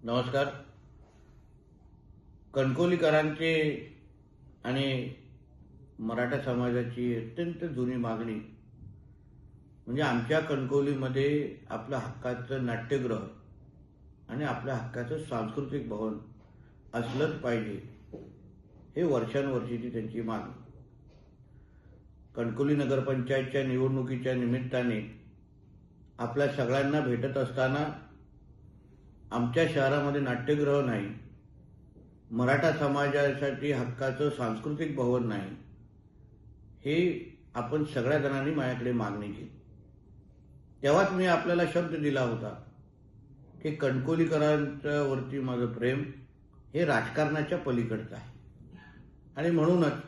नमस्कार. कणकवलीकरांचे आणि मराठा समाजाची अत्यंत जुनी मागणी म्हणजे आमच्या कणकवलीमध्ये आपल्या हक्काचं नाट्यगृह आणि आपल्या हक्काचं सांस्कृतिक भवन असलंच पाहिजे, हे वर्षानुवर्षीची त्यांची मागणी. कणकवली नगरपंचायतच्या निवडणुकीच्या निमित्ताने आपल्या सगळ्यांना भेटत असताना आमच्या शहरामध्ये नाट्यगृह नाही, मराठा समाजासाठी हक्काचं सांस्कृतिक भवन नाही, हे आपण सगळ्या जणांनी माझ्याकडे मागणी केली. तेव्हाच मी आपल्याला शब्द दिला होता की कणकवलीकरांच्या वरती माझं प्रेम हे राजकारणाच्या पलीकडचं आहे आणि म्हणूनच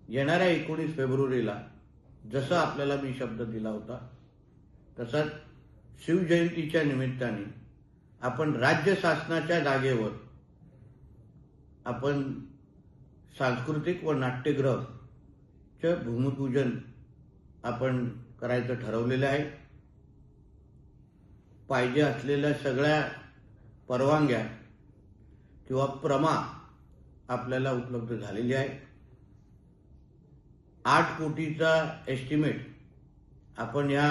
येणाऱ्या 19 फेब्रुवारीला जसं आपल्याला मी शब्द दिला होता तसाच शिवजयंतीच्या निमित्ताने आपण राज्य शासनाच्या जागेवर आपण सांस्कृतिक व नाट्यगृहचे भूमिपूजन आपण करायचं ठरवलेलं आहे. पाहिजे असलेल्या सगळ्या परवानग्या किंवा प्रमा आपल्याला उपलब्ध झालेली आहे. 8 कोटीचा एस्टिमेट आपण या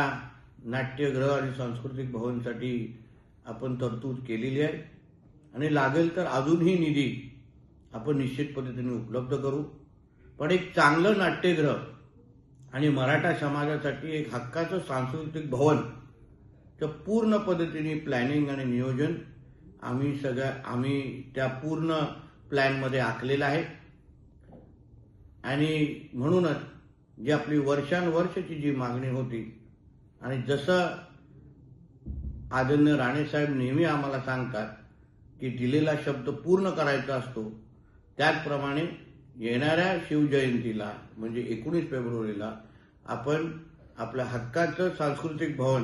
नाट्यगृह आणि सांस्कृतिक भवनसाठी आपण तरतूद केलेली आहे आणि लागेल तर अजूनही निधी आपण निश्चित पद्धतीने उपलब्ध करू. पण एक चांगलं नाट्यगृह आणि मराठा समाजासाठी एक हक्काचं सांस्कृतिक भवन तर पूर्ण पद्धतीने प्लॅनिंग आणि नियोजन आम्ही त्या पूर्ण प्लॅनमध्ये आखलेलं आहे आणि म्हणूनच जी आपली वर्षानुवर्षाची जी मागणी होती आणि जसं आदरणीय राणेसाहेब नेहमी आम्हाला सांगतात की दिलेला शब्द पूर्ण करायचा असतो, त्याचप्रमाणे येणाऱ्या शिवजयंतीला म्हणजे 19 फेब्रुवारीला आपण आपल्या हक्काचं सांस्कृतिक भवन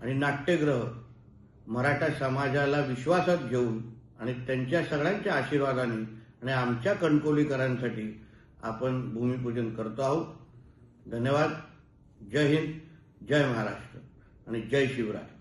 आणि नाट्यगृह मराठा समाजाला विश्वासात घेऊन आणि त्यांच्या सगळ्यांच्या आशीर्वादाने आणि आमच्या कणकवलीकरांसाठी आपण भूमिपूजन करतो आहोत. धन्यवाद. जय हिंद, जय महाराष्ट्र आणि जय शिवराय.